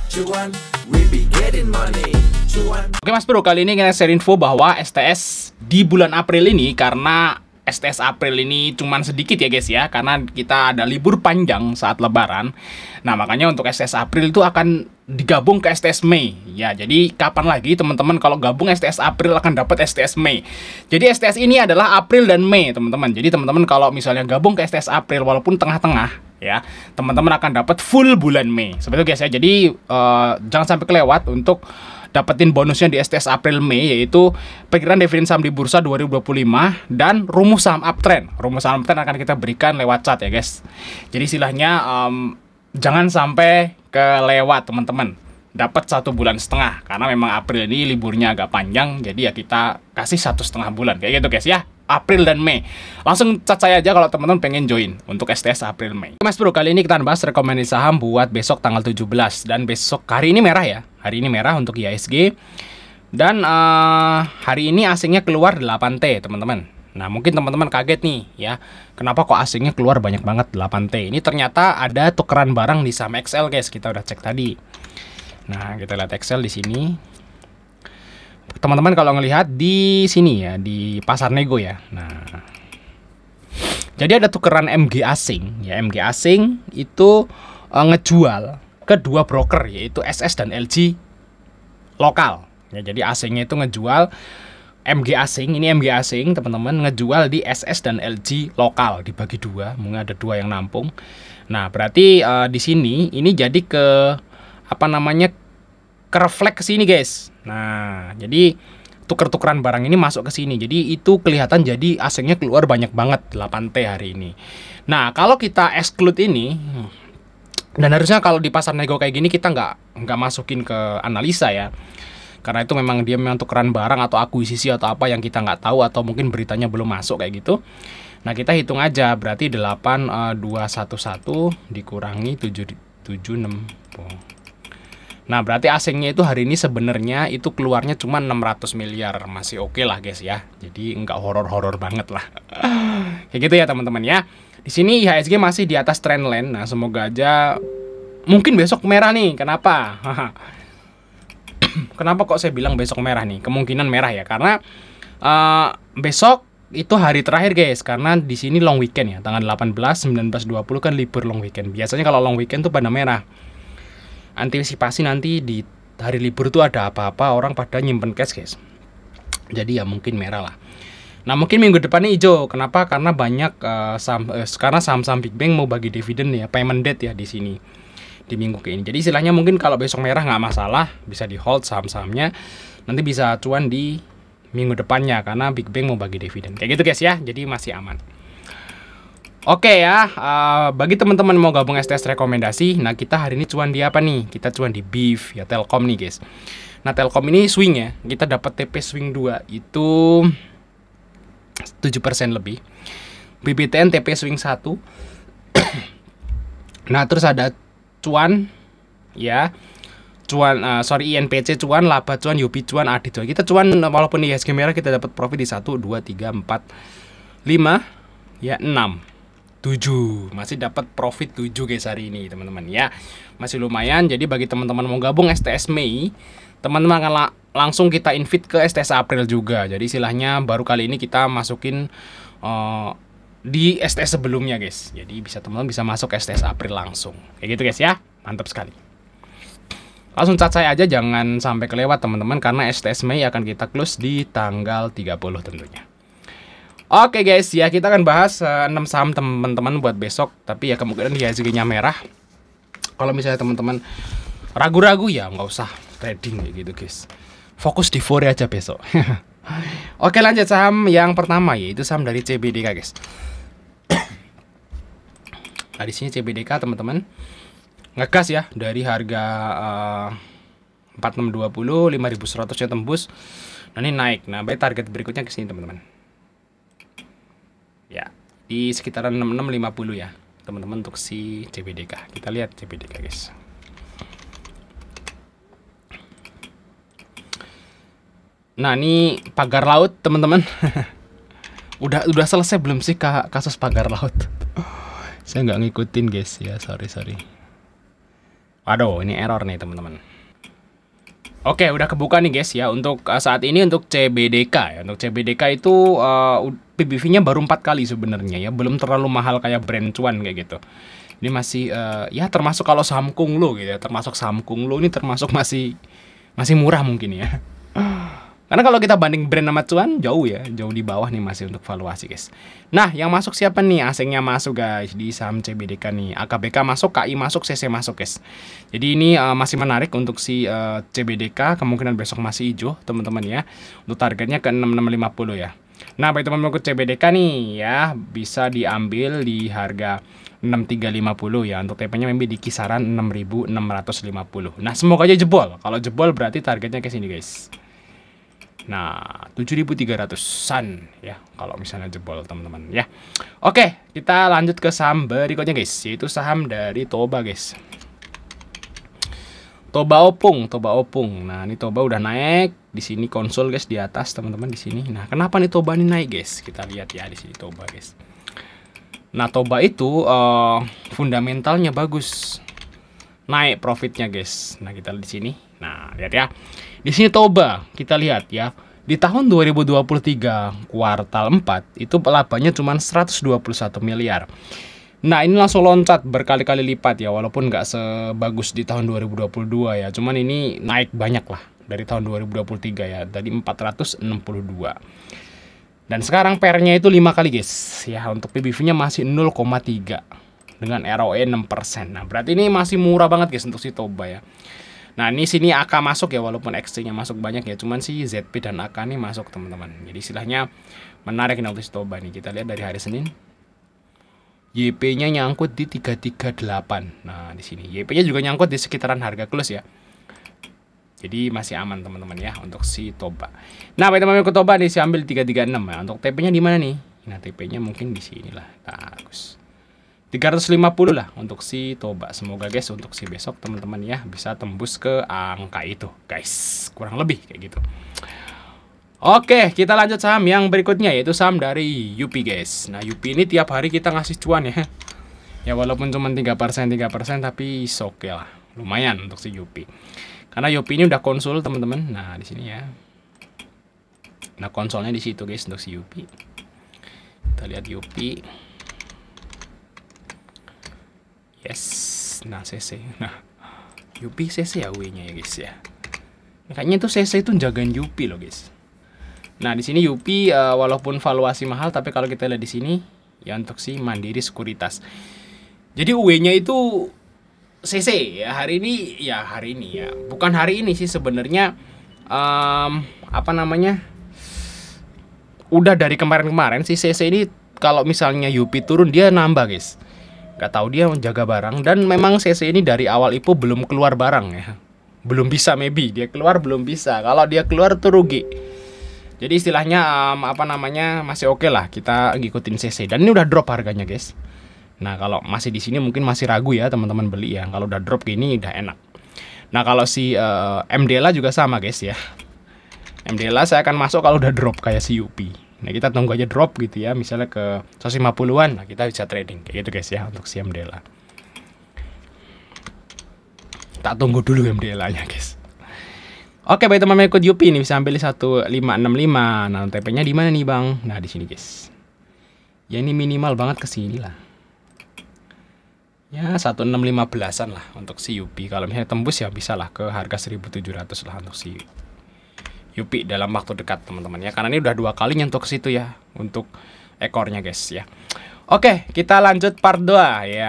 Cuan, we be getting money. Cuan. Oke Mas Bro, kali ini kita share info bahwa STS di bulan April ini, karena STS April ini cuman sedikit ya guys ya, karena kita ada libur panjang saat lebaran. Nah makanya untuk STS April itu akan digabung ke STS Mei. Ya jadi kapan lagi teman-teman kalau gabung STS April akan dapat STS Mei. Jadi STS ini adalah April dan Mei teman-teman. Jadi teman-teman kalau misalnya gabung ke STS April walaupun tengah-tengah ya, teman-teman akan dapat full bulan Mei. Seperti itu guys ya. Jadi jangan sampai kelewat untuk dapetin bonusnya di STS April Mei, yaitu perkiraan dividen saham di bursa 2025 dan rumus saham uptrend. Rumus saham uptrend akan kita berikan lewat chat ya guys. Jadi istilahnya jangan sampai kelewat teman-teman. Dapat 1,5 bulan karena memang April ini liburnya agak panjang, jadi ya kita kasih 1,5 bulan kayak gitu guys ya. April dan Mei. Langsung chat saya aja kalau teman-teman pengen join untuk STS April Mei. Mas Bro, kali ini kita bahas rekomendasi saham buat besok tanggal 17 dan besok hari ini merah ya. Hari ini merah untuk IHSG. Dan hari ini asingnya keluar 8T, teman-teman. Nah, mungkin teman-teman kaget nih ya. Kenapa kok asingnya keluar banyak banget 8T? Ini ternyata ada tukeran barang di saham XL, guys. Kita udah cek tadi. Nah, kita lihat XL di sini. Teman-teman kalau ngelihat di sini ya, di pasar nego ya. Nah, jadi ada tukeran MG asing ya. MG asing itu ngejual ke dua broker, yaitu SS dan LG lokal ya. Jadi asingnya itu ngejual MG asing, ini MG asing teman-teman, ngejual di SS dan LG lokal, dibagi dua, mungkin ada dua yang nampung. Nah berarti di sini ini jadi ke apa namanya, ke refleks ke sini guys. Nah jadi tuker-tukeran barang ini masuk ke sini, jadi itu kelihatan jadi asingnya keluar banyak banget 8T hari ini. Nah kalau kita exclude ini, dan harusnya kalau di pasar nego kayak gini kita nggak masukin ke analisa ya, karena itu memang dia memang tukeran barang atau akuisisi atau apa yang kita nggak tahu, atau mungkin beritanya belum masuk kayak gitu. Nah kita hitung aja, berarti 8,211 dikurangi 776. Nah berarti asingnya itu hari ini sebenarnya itu keluarnya cuma 600 miliar, masih oke lah guys ya. Jadi nggak horor-horor banget lah. Kayak gitu ya teman-teman ya. Di sini IHSG masih di atas trendline. Nah semoga aja mungkin besok merah nih. Kenapa? Kenapa kok saya bilang besok merah nih? Kemungkinan merah ya, karena besok itu hari terakhir guys, karena di sini long weekend ya, tanggal 18, 19, 20 kan libur long weekend. Biasanya kalau long weekend tuh pada merah. Antisipasi nanti di hari libur tuh ada apa-apa, orang pada nyimpen cash guys. Jadi ya mungkin merah lah. Nah mungkin minggu depannya hijau. Kenapa? Karena banyak karena saham-saham Big Bang mau bagi dividen ya, payment date ya di sini di minggu ke ini. Jadi istilahnya mungkin kalau besok merah nggak masalah, bisa di hold saham-sahamnya, nanti bisa cuan di minggu depannya karena Big Bang mau bagi dividen. Kayak gitu guys ya, jadi masih aman. Oke ya, bagi teman-teman mau gabung STS rekomendasi, nah kita hari ini cuan di apa nih? Kita cuan di Beef ya, Telkom nih guys. Nah Telkom ini swing ya, kita dapat TP swing 2 itu 7% lebih. BBTN TP swing 1. Nah terus ada cuan ya, cuan INPC cuan, laba cuan, Yopi cuan, Adit cuan. Kita cuan walaupun di IHSG merah kita dapat profit di 1, 2, 3, 4, 5 ya, 6, 7. Masih dapat profit 7 guys hari ini teman-teman ya. Masih lumayan. Jadi bagi teman-teman mau gabung STS Mei, teman-teman akan langsung kita invite ke STS April juga. Jadi istilahnya baru kali ini kita masukin di STS sebelumnya guys. Jadi bisa teman-teman bisa masuk STS April langsung. Kayak gitu guys ya. Mantap sekali. Langsung chat saya aja, jangan sampai kelewat teman-teman, karena STS Mei akan kita close di tanggal 30 tentunya. Oke guys ya, kita akan bahas 6 saham teman-teman buat besok. Tapi ya kemungkinan IHSG-nya merah. Kalau misalnya teman-teman ragu-ragu ya nggak usah trading kayak gitu guys. Fokus di Fore aja besok. Oke lanjut saham yang pertama, yaitu saham dari CBDK guys. Nah di sini CBDK teman-teman ngegas ya, dari harga 4620, 5100 nya tembus. Nah ini naik. Nah baik, target berikutnya ke sini teman-teman. Ya, di sekitaran 6650 ya teman-teman untuk si CBDK. Kita lihat CBDK guys. Nah ini pagar laut teman-teman. udah selesai belum sih kasus pagar laut? Saya nggak ngikutin guys ya, sorry. Waduh, ini error nih teman-teman. Oke, udah kebuka nih guys ya. Untuk saat ini untuk CBDK ya. Untuk CBDK itu PBV-nya baru 4 kali sebenarnya ya. Belum terlalu mahal kayak Brand Cuan kayak gitu. Ini masih ya termasuk kalau saham Kunglo gitu ya. Termasuk saham Kunglo ini termasuk masih murah mungkin ya. Karena kalau kita banding Brand sama Cuan jauh ya, jauh di bawah nih masih untuk valuasi guys. Nah, yang masuk siapa nih? Asingnya masuk guys di saham CBDK nih. AKBK masuk, KI masuk, CC masuk guys. Jadi ini masih menarik untuk si CBDK, kemungkinan besok masih hijau teman-teman ya. Untuk targetnya ke 6650 ya. Nah, bagi teman-teman ikut CBDK nih ya, bisa diambil di harga 6350 ya. Untuk TP-nya maybe di kisaran 6650. Nah, semoga aja jebol. Kalau jebol berarti targetnya ke sini guys. Nah, 7.300-an ya kalau misalnya jebol teman-teman ya. Oke, kita lanjut ke saham berikutnya guys, yaitu saham dari Toba guys. Toba Opung. Nah, ini Toba udah naik di sini konsol guys di atas teman-teman di sini. Nah, kenapa nih Toba ini naik guys? Kita lihat ya di sini Toba guys. Nah, Toba itu fundamentalnya bagus. Naik profitnya guys. Nah, kita lihat di sini. Nah, lihat ya. Di sini Toba, kita lihat ya. Di tahun 2023 kuartal 4 itu labanya cuma 121 miliar. Nah, ini langsung loncat berkali-kali lipat ya, walaupun nggak sebagus di tahun 2022 ya. Cuman ini naik banyak lah dari tahun 2023 ya. Tadi 462. Dan sekarang PR-nya itu 5 kali guys. Ya, untuk PBV-nya masih 0,3 dengan ROE 6%. Nah, berarti ini masih murah banget guys untuk si Toba ya. Nah, ini sini AK masuk ya, walaupun XC-nya masuk banyak ya, cuman si ZP dan AK ini masuk teman-teman. Jadi istilahnya menarik nih untuk si Toba nih. Kita lihat dari hari Senin. YP-nya nyangkut di 338. Nah, di sini YP-nya juga nyangkut di sekitaran harga close ya. Jadi masih aman teman-teman ya untuk si Toba. Nah, bagi teman-teman ke Toba nih saya ambil 336 ya. Untuk TP-nya di mana nih? Nah, TP-nya mungkin di sini lah. Bagus. 350 lah untuk si Toba. Semoga guys untuk si besok teman-teman ya bisa tembus ke angka itu guys. Kurang lebih kayak gitu. Oke, kita lanjut saham yang berikutnya yaitu saham dari UP guys. Nah, UP ini tiap hari kita ngasih cuan ya. Ya walaupun cuma 3% tapi oke lah. Lumayan untuk si UP. Karena UP ini udah konsul teman-teman. Nah, di sini ya. Nah, konsolnya di situ guys untuk si UP. Kita lihat UP. Yes, nah CC, nah UP CC ya W-nya ya guys ya. Kayaknya itu CC itu jagain UP loh guys. Nah di sini UP walaupun valuasi mahal, tapi kalau kita lihat di sini ya untuk si Mandiri Sekuritas. Jadi W-nya itu CC ya hari ini ya. Bukan hari ini sih sebenarnya apa namanya? Udah dari kemarin-kemarin si CC ini kalau misalnya UP turun dia nambah guys. Gak tahu dia menjaga barang, dan memang CC ini dari awal IPO belum keluar barang ya. Belum bisa maybe, dia keluar belum bisa. Kalau dia keluar tuh rugi. Jadi istilahnya apa namanya masih oke lah kita ngikutin CC, dan ini udah drop harganya guys. Nah, kalau masih di sini mungkin masih ragu ya teman-teman beli ya. Kalau udah drop gini udah enak. Nah, kalau si MDLA juga sama guys ya. MDLA saya akan masuk kalau udah drop kayak si UP. Nah, kita tunggu aja drop gitu ya, misalnya ke 150-an, nah kita bisa trading kayak gitu guys ya untuk si MDLA. Tak tunggu dulu MDLA-nya guys. Oke, bagi teman-teman ikut UP ini bisa ambil 1565. Nah, TP-nya di mana nih, Bang? Nah, di sini guys. Ya ini minimal banget ke sini lah. Ya 1615-an lah untuk si UP. Kalau misalnya tembus ya bisa lah ke harga 1700 lah untuk si UP dalam waktu dekat teman-teman ya, karena ini udah 2 kali nyentuh ke situ ya untuk ekornya guys ya. Oke, kita lanjut part 2 ya.